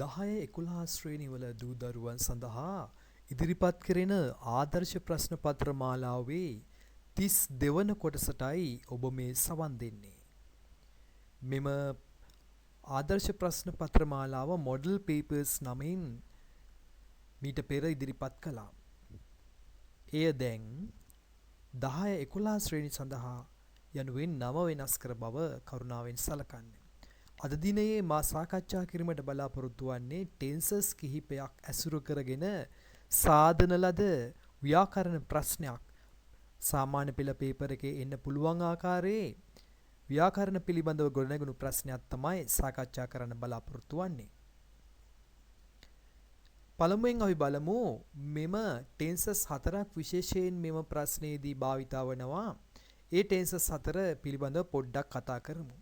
10 11 ශ්‍රේණිවල දූ දරුවන් සඳහා ඉදිරිපත් කෙරෙන ආදර්ශ ප්‍රශ්න පත්‍ර මාලාවේ 32 වන කොටසටයි ඔබ මේ සවන් දෙන්නේ. මෙම ආදර්ශ ප්‍රශ්න පත්‍ර මාලාව මොඩල් පේපර්ස් නමින් මීට පෙර ඉදිරිපත් කළා. එය දැන් 10 11 ශ්‍රේණි සඳහා යනුවෙන් නව වෙනස් කර බව කරුණාවෙන් සලකන්න. අද දිනයේ මා සාකච්ඡා කිරීමට බලාපොරොත්තු වන්නේ ටෙන්සස් කිහිපයක් ඇසුරු කරගෙන සාදන ලද ව්‍යාකරණ ප්‍රශ්නයක් සාමාන්‍ය පෙළ පේපර් එකේ එන්න පුළුවන් ආකාරයේ ව්‍යාකරණ පිළිබඳව ගොඩනැගුණු ප්‍රශ්නයක් තමයි සාකච්ඡා කරන්න බලාපොරොත්තු වන්නේ. පළමුවෙන් අපි බලමු මෙම ටෙන්සස් හතරක් විශේෂයෙන් මෙම ප්‍රශ්නයේදී භාවිතා වනවා. ඒ ටෙන්සස් හතර පිළිබඳව පොඩ්ඩක් කතා කරමු.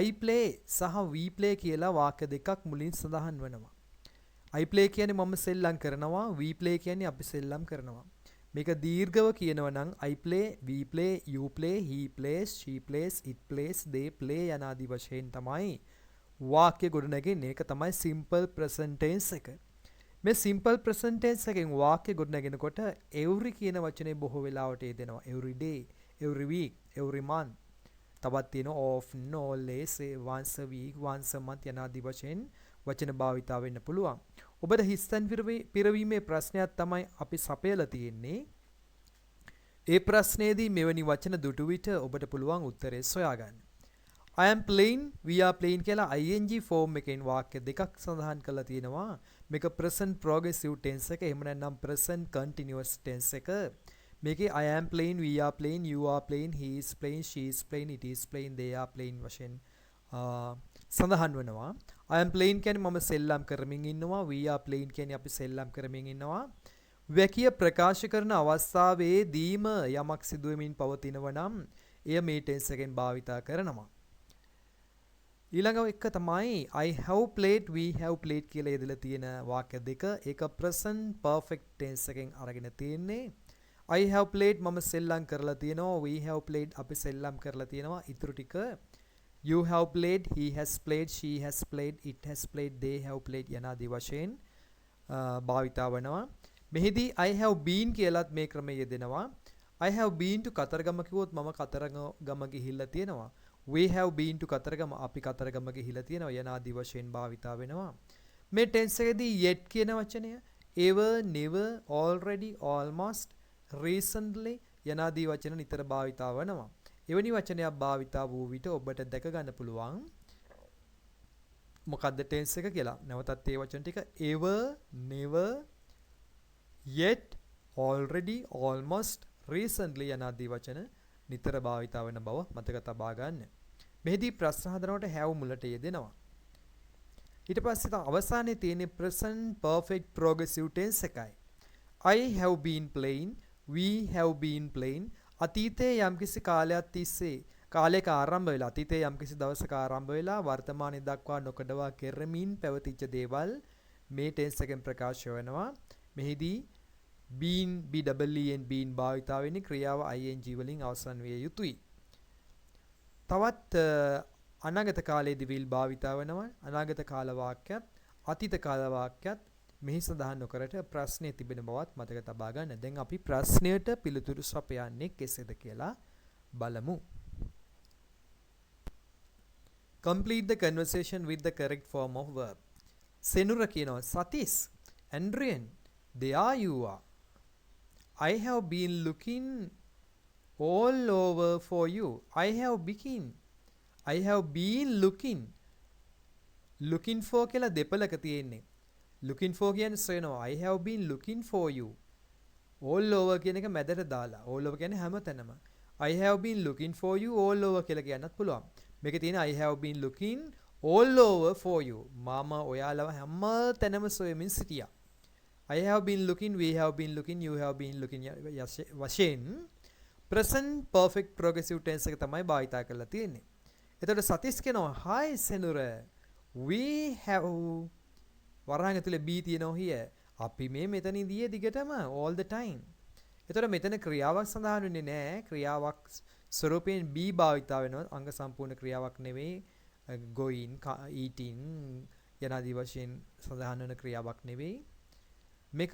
I play සහ we play කියලා වාක්‍ය දෙකක් මුලින් සඳහන් වෙනවා. I play කියන්නේ මම සෙල්ලම් කරනවා, we play කියන්නේ අපි සෙල්ලම් කරනවා. මේක දීර්ඝව කියනවා නම් I play, we play, you play, he plays, she plays, it plays, they play යන ආදී වශයෙන් තමයි වාක්‍ය ගොඩනැගෙන්නේ. ඒක තමයි simple present tense එක. මේ simple present tense එකෙන් වාක්‍ය ගොඩනැගෙනකොට every කියන වචනේ බොහෝ වෙලාවට යෙදෙනවා. every day, every week, every month. තවත් තියෙනවා often, always, once a week, once a month යන ආදී වශයෙන් වචන භාවිතා වෙන්න පුළුවන්. ඔබට හිස්තන් පිරවීමේ ප්‍රශ්නයක් තමයි අපි සපයලා තියෙන්නේ. ඒ ප්‍රශ්නේදී මෙවැනි වචන දුටු විට ඔබට පුළුවන් උත්තරේ සොයාගන්න. I am playing, we are playing කියලා ing form එකෙන් වාක්‍ය දෙකක් සඳහන් කරලා තියෙනවා. මේක present progressive tense එක, එහෙම නැත්නම් present continuous tense එක. මේකේ I am playing, we are playing, you are playing, he is playing, she is playing, it is playing, they are playing වශයෙන් සඳහන් වෙනවා. I am playing කියන්නේ මම සෙල්ලම් කරමින් ඉන්නවා. We are playing කියන්නේ අපි සෙල්ලම් කරමින් ඉන්නවා. වැකිය ප්‍රකාශ කරන අවස්ථාවේදීම යමක් සිදුවෙමින් පවතිනවා නම් එය මේ ටෙන්ස් එකෙන් භාවිතා කරනවා. ඊළඟ එක තමයි I have played, we have played කියලා යෙදලා තියෙන වාක්‍ය දෙක. ඒක present perfect tense එකෙන් අරගෙන තියෙන්නේ. I have played මම සෙල්ලම් කරලා තියෙනවා. We have played අපි සෙල්ලම් කරලා තියෙනවා. ඊටු ටික you have played, he has played, she has played, it has played, they have played යන ආදී වශයෙන් භාවිතා වෙනවා. මෙහිදී I have been කියලත් මේ ක්‍රමයේ යෙදෙනවා. I have been to Kataragama කිව්වොත් මම කතරගම ගිහිල්ලා තියෙනවා. We have been to Kataragama අපි කතරගම ගිහිල්ලා තියෙනවා යන ආදී වශයෙන් භාවිතා වෙනවා. මේ ටෙන්ස් එකේදී yet කියන වචනය ever, never, already, almost, recently යන ආදී වචන නිතර භාවිතා වෙනවා. එවැනි වචනයක් භාවිතා වූ විට ඔබට දැක ගන්න පුළුවන් මොකක්ද ටෙන්ස් එක කියලා. නැවතත් ඒ වචන ටික ever, never, yet, already, almost, recently යන ආදී වචන නිතර භාවිතා වෙන බව මතක තබා ගන්න. මෙහිදී ප්‍රශ්න හදනකොට have මුලට යෙදෙනවා. ඊට පස්සේ අවසානයේ තියෙන present perfect progressive tense එකයි. I have been playing, we have been playing. අතීතයේ යම්කිසි කාලයක් තිස්සේ කාලයක ආරම්භ වෙලා අතීතයේ යම්කිසි දවසක ආරම්භ වෙලා වර්තමානයේ දක්වා නොකඩවා කෙරෙමින් පැවතිච්ච දේවල් මේ ටෙන්ස් එකෙන් ප්‍රකාශ වෙනවා. මෙහිදී been, been been භාවිතා වෙන්නේ ක්‍රියාව ing වලින් අවසන් විය යුතුයි. තවත් අනාගත කාලයේදී will භාවිතා වෙනවා. අනාගත කාල වාක්‍යත් අතීත කාල වාක්‍යත් මෙහි සඳහන් නොකරට ප්‍රශ්නයේ තිබෙන බවත් මතක තබා ගන්න. දැන් අපි ප්‍රශ්නයට පිළිතුරු සපයන්නේ කෙසේද කියලා බලමු. Complete the conversation with the correct form of verb. Senura කියනවා සතිස්, Andrian, there you are. I have been looking all over for you. I have been looking for කියලා දෙපළක තියෙන්නේ. looking for කියන්නේ සෙනවා. I have been looking for you. all over කියන එක මැදට දාලා. all over කියන්නේ හැමතැනම. I have been looking for you all over කියලා කියන්නත් පුළුවන්. මේකේ තියෙන I have been looking all over for you. මම ඔයාලව හැමතැනම සොයමින් සිටියා. I have been looking, we have been looking, you have been looking වශයෙන් present perfect progressive tense එක තමයි භාවිතා කරලා තියෙන්නේ. එතකොට සතිස් කියනවා hi සෙනුර. We have වරහන් ඇතුලේ be තියෙනවා here. අපි මේ මෙතනදී දිගටම all the time. එතකොට මෙතන ක්‍රියාවක් සඳහන් වෙන්නේ නැහැ. ක්‍රියාවක් ස්වරූපයෙන් be භාවිතා වෙනවා. අංග සම්පූර්ණ ක්‍රියාවක් නෙවෙයි. going, eating යනාදී වශයෙන් සඳහන් වන ක්‍රියාවක් නෙවෙයි. මේක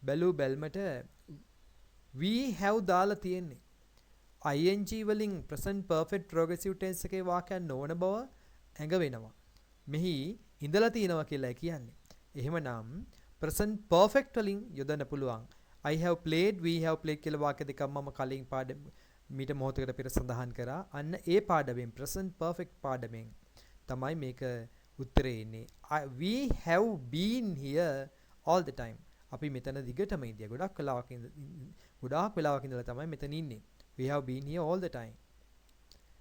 බැලු බැල්මට we have දාලා තියෙන්නේ ing වලින් present perfect progressive tense එකේ වාක්‍යයක් නොවන බව ඇඟ වෙනවා. මෙහි ඉඳලා තියෙනවා කියලා කියන්නේ. එහෙමනම් present perfect වලින් යොදන්න පුළුවන්. I have played, we have played කියලා වාක්‍ය දෙකක් මම කලින් මීට මොහොතකට පෙර සඳහන් කරා. අන්න ඒ පාඩමෙන් present perfect පාඩමෙන් තමයි මේක උත්තරේ එන්නේ. We have been here all the time. අපි මෙතන දිගටම ඉඳියා. ගොඩාක් වෙලාවක් ඉඳලා තමයි මෙතන ඉන්නේ. We have been here all the time.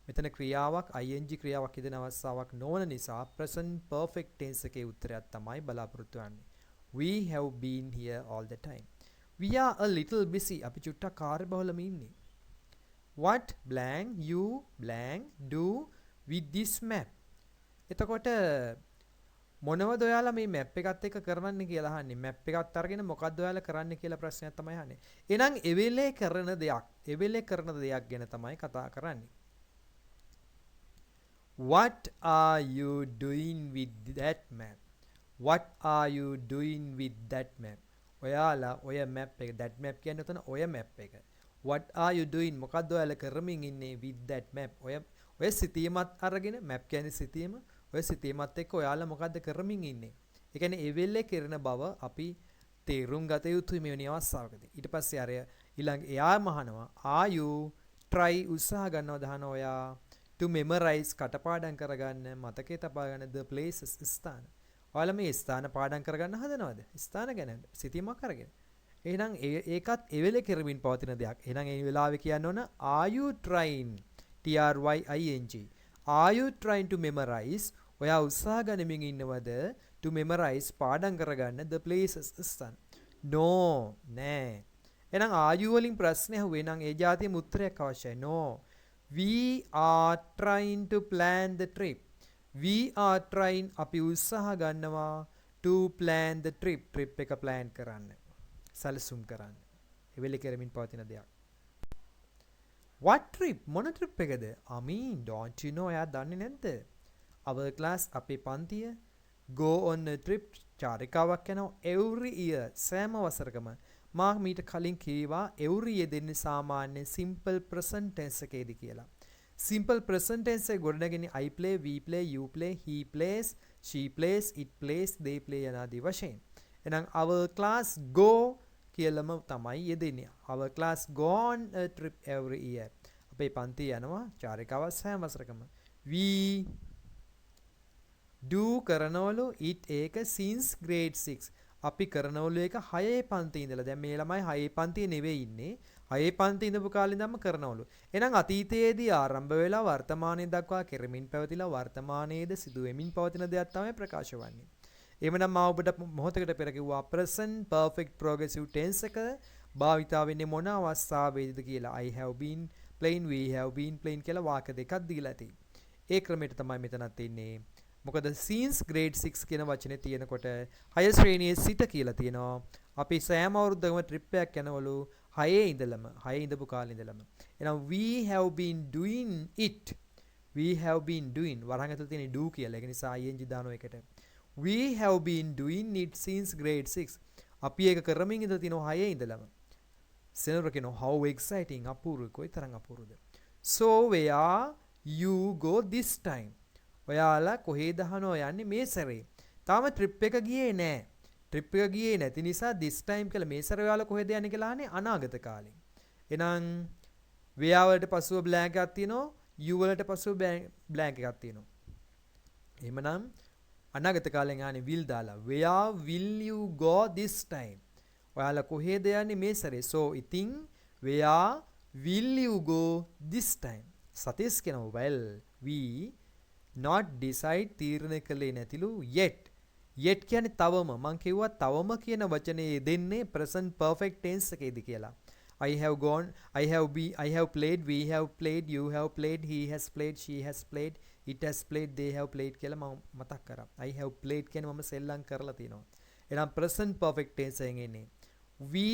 මෙතන ක්‍රියාවක් ing ක්‍රියාවක් ඉදෙන අවස්ථාවක් නොවන නිසා present perfect tense එකේ උත්තරයක් තමයි බලාපොරොත්තු වෙන්නේ. We have been here all the time. We are a little busy. අපි චුට්ටක් කාර්යබහුලව ඉන්නේ. What blank you blank do with this map? එතකොට මොනවද ඔයාලා මේ මැප් එකත් එක්ක කරන්නේ කියලා අහන්නේ. මැප් එකත් අරගෙන මොකද්ද ඔයාලා කරන්නේ කියලා ප්‍රශ්නයක් තමයි අහන්නේ. එහෙනම් එවෙලේ කරන දෙයක් ගැන තමයි කතා කරන්නේ. What are you doing with that map? What are you doing with that map? ඔයාලා ඔය මැප් එක that map කියන්නේ උතන ඔය මැප් එක. What are you doing? මොකද්ද ඔයාලා කරමින් ඉන්නේ with that map? ඔය සිතීමත් අරගෙන මැප් කියන්නේ සිතීම. ඔය සිතීමත් එක්ක ඔයාලා මොකද්ද කරමින් ඉන්නේ? ඒ කියන්නේ ඒ වෙලේ කරන බව අපි තේරුම් ගත යුතුයි මේ වෙන අවස්ථාවකදී. ඊට පස්සේ අර ඊළඟ එයා මහනවා are you try උත්සාහ ගන්නවද අහන ඔයා to memorize කටපාඩම් කරගන්න මතකේ තබා ගන්න the places ස්ථාන. ඔයාලා මේ ස්ථාන පාඩම් කරගන්න හදනවද? ස්ථාන ගැන සිතීමක් අරගෙන. එහෙනම් ඒකත් ඒ වෙලේ කරමින් පවතින දෙයක්. එහෙනම් ඒ වෙලාවේ කියන්න ඕන are you trying trying are you trying to memorize ඔයා උත්සාහ ගනිමින් ඉන්නවද to memorize පාඩම් කරගන්න the places ස්ථාන. no නෑ. එහෙනම් are you වලින් ප්‍රශ්නේ අහුවේ නම් ඒ જાතියෙම උත්තරයක් අවශ්‍යයි. no. We are trying to plan the trip. We are trying අපි උත්සාහ ගන්නවා to plan the trip. trip එක plan කරන්න. සැලසුම් කරන්න. ඒ වෙලේ කරමින් පවතින දෙයක්. What trip? මොන trip එකද? I mean, don't you know? එයා දන්නේ නැද්ද? Our class අපේ පන්තිය go on a trip චාරිකාවක් යනවා every year සෑම වසරකම. මා මීට කලින් කීවා every year දෙන්නේ සාමාන්‍ය simple present tense එකේදී කියලා. simple present tense එක ගොඩනගන්නේ I play, we play, you play, he plays, she plays, it plays, they play යනාදී වශයෙන්. එහෙනම් our class go කියලාම තමයි යෙදෙන්නේ. our class go on a trip every year. අපේ පන්තිය යනවා චාරිකාවක් සෑම වසරකම. we do කරනවලු it ඒක since grade 6. අපි කරනවලු ඒක 6 පන්තියේ ඉඳලා. දැන් මේ ළමයි 6 පන්තියේ නෙවෙයි ඉන්නේ. 6 පන්තියේ ඉඳපු කාලේ ඉඳන්ම කරනවලු. එහෙනම් අතීතයේදී ආරම්භ වෙලා වර්තමානයේ දක්වා කෙරමින් පැවතිලා වර්තමානයේද සිදු වෙමින් පවතින දෙයක් තමයි ප්‍රකාශ වන්නේ. එhmenan මා ඔබට මොහොතකට පෙර කිව්වා present perfect progressive tense එක භාවිතා වෙන්නේ මොන අවස්ථාවේදීද කියලා. I have been playing, we have been playing කියලා වාක්‍ය දෙකක් දීලා තියෙනවා. ඒ ක්‍රමයට තමයි මෙතනත් ඉන්නේ. මොකද since grade 6 කියන වචනේ තියෙනකොට 6 ශ්‍රේණියේ සිට කියලා තියෙනවා. අපි සෑම අවුරුද්දකම ට්‍රිප් එකක් යනවලු 6 ඉඳලම 6 ඉඳපු කාලේ ඉඳලම. එහෙනම් we have been doing it. We have been doing වරහන් ඇතුළේ තියෙන do කියලා. ඒක නිසා ing දානවා එකට. We have been doing it since grade 6. අපි ඒක කරමින් ඉඳලා තියෙනවා 6 ඉඳලම. සෙනර කියනවා how exciting අපූර්ව කොයිතරම් අපූර්වද. So where you go this time? ඔයාලා කොහෙද යනවා යන්නේ මේ සැරේ? තාම ට්‍රිප් එක ගියේ නෑ. ට්‍රිප් එක ගියේ නැති නිසා this time කියලා මේ සැරේ ඔයාලා කොහෙද යන්නේ කියලා අහන්නේ අනාගත කාලේ. එහෙනම් where වලට පසුව blank එකක් තියෙනවා, you වලට පසුව blank එකක් තියෙනවා. එහෙමනම් අනාගත කාලෙන් ආනේ will දාලා where will you go this time? ඔයාලා කොහෙද යන්නේ මේ සැරේ? so ඉතින් where will you go this time? සතීස් කියනවා well we not decide තීරණය කළේ නැතිලු yet. yet කියන්නේ තවම. මං කිව්වා තවම කියන වචනේ දෙන්නේ present perfect tense එකේදී කියලා. I have gone, I have played, we have played, you have played, he has played, she has played, it has played, they have played කියලා මම මතක් කරා. I have played කියන්නේ මම සෙල්ලම් කරලා තියෙනවා. එහෙනම් present perfect tense එකෙන් එන්නේ. We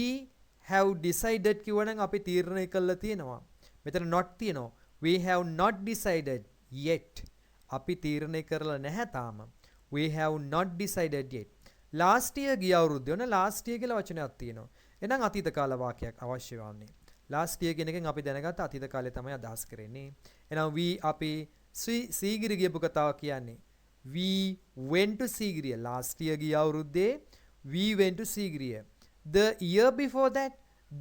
have decided කියවනම් අපි තීරණය කළා තියෙනවා. මෙතන not තියෙනවා. We have not decided yet. අපි තීරණය කරලා නැහැ තාම. We have not decided yet. Last year ගිය අවුරුද්දේ ඔන්න last year කියලා වචනයක් තියෙනවා. එහෙනම් අතීත කාල වාක්‍යයක් අවශ්‍ය වන්නේ. last year කියන එකෙන් අපි දැනගත්ත අතීත කාලේ තමයි අදහස් කරන්නේ. එහෙනම් we අපි සීගිරි ගියපු කතාව කියන්නේ. We went to Sigiriya. last year ගිය අවුරුද්දේ we went to Sigiriya. The year before that,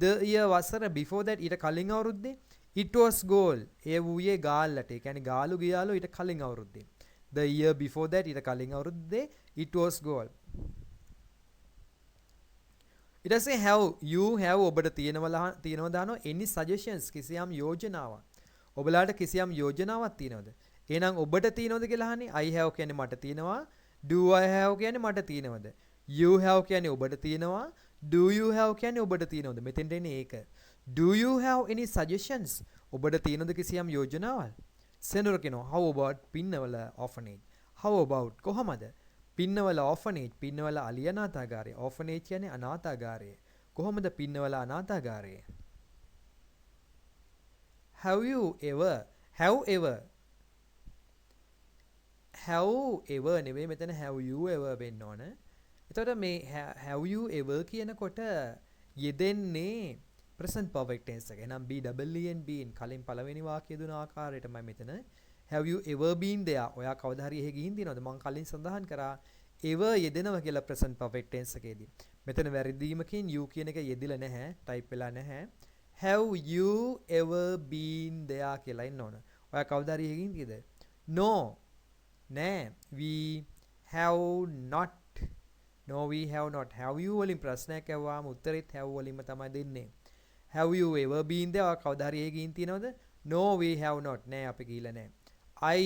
the year වසර before that ඊට කලින් අවුරුද්දේ it was goal. ඒ වූයේ ගාල්ලට. ඒ කියන්නේ ගාලු ගියාලු ඊට කලින් අවුරුද්දේ. The year before that ඊට කලින් අවුරුද්දේ it was goal. ඊට පස්සේ have you have ඔබට තියෙනවා දානවා any suggestions කිසියම් යෝජනාවක්. ඔබලාට කිසියම් යෝජනාවක් තියෙනවද? එහෙනම් ඔබට තියෙනවද කියලා අහන්නේ I have කියන්නේ මට තියෙනවා. Do I have කියන්නේ මට තියෙනවද? You have කියන්නේ ඔබට තියෙනවා. Do you have කියන්නේ ඔබට තියෙනවද? මෙතෙන්ට එන්නේ ඒක. Do you have any suggestions? ඔබට තියෙනවද කිසියම් යෝජනාවක්? සෙනර කියනවා how about Pinnawala orphanage? How about කොහමද? පින්නවල orphanage පින්නවල අලිය අනාථාගාරය. orphanage කියන්නේ අනාථාගාරය. කොහොමද පින්නවල අනාථාගාරය? Have you ever නෙවෙයි මෙතන have you ever වෙන්න ඕන. එතකොට මේ have you ever කියනකොට යෙදෙන්නේ present perfect tense එක. එහෙනම් be double e and been කලින් පළවෙනි වාක්‍යය දුන ආකාරයටමයි මෙතන have you ever been there? ඔයා කවදා හරි එහෙ ගිහින් තියෙනවද? මම කලින් සඳහන් කරා ever යෙදෙනවා කියලා present perfect tense එකේදී. මෙතන වැරදීමකින් you කියන එක යෙදිලා නැහැ, type වෙලා නැහැ. Have you ever been there කියලා ඉන්න ඕන. ඔයා කවදා හරි එහෙ ගිහින් තියෙද? No. නෑ. We have not. No we have not. Have you වලින් ප්‍රශ්නයක් ඇහුවාම උත්තරෙත් have වලින්ම තමයි දෙන්නේ. Have you ever been there? ඔයා කවදා හරි එහෙ ගිහින් තියෙනවද? No we have not. නෑ අපි ගිහිල්ලා නෑ. I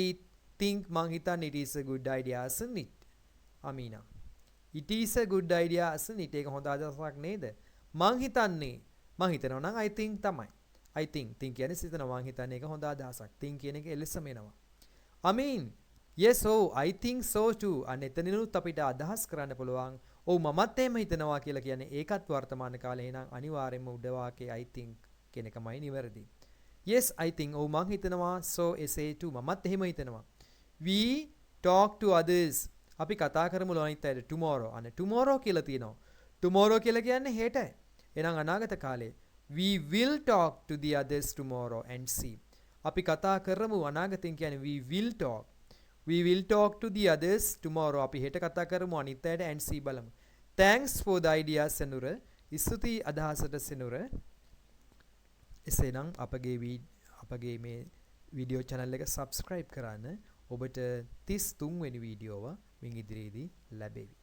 think මං හිතන්නේ it is a good idea isn't it? Amina. It is a good idea isn't it? ඒක හොඳ අදහසක් නේද? මං හිතනවා නම් I think තමයි. I think කියන්නේ සිතනවා. මං හිතන්නේ ඒක හොඳ අදහසක්. think කියන එක එලෙසම එනවා. I mean yes oh I think so too. අන්න එතනිනුත් අපිට අදහස් කරන්න පුළුවන්. ඔව් මමත් එහෙම හිතනවා කියලා කියන්නේ ඒකත් වර්තමාන කාලේ නම් අනිවාර්යයෙන්ම උඩ වාක්‍යයේ I think කියන එකමයි නිවැරදි. Yes I think ඔව් මං හිතනවා so say too මමත් එහෙම හිතනවා. We talk to others අපි කතා කරමු අනිත් අයට tomorrow අනේ tomorrow කියලා තියෙනවා. tomorrow කියලා කියන්නේ හෙටයි. එහෙනම් අනාගත කාලේ we will talk to the others tomorrow and see. අපි කතා කරමු අනාගතෙන් කියන්නේ we will talk. We will talk to the others tomorrow. අපි හෙට කතා කරමු අනිත් අයට and see බලමු. Thanks for the ideas Senura. ස්තුතියි අදහසට සෙනුර. එසේනම් අපගේ මේ වීඩියෝ channel එක subscribe කරන්න. ඔබට 33 වෙනි වීඩියෝව මින් ඉදිරියේදී ලැබෙවි.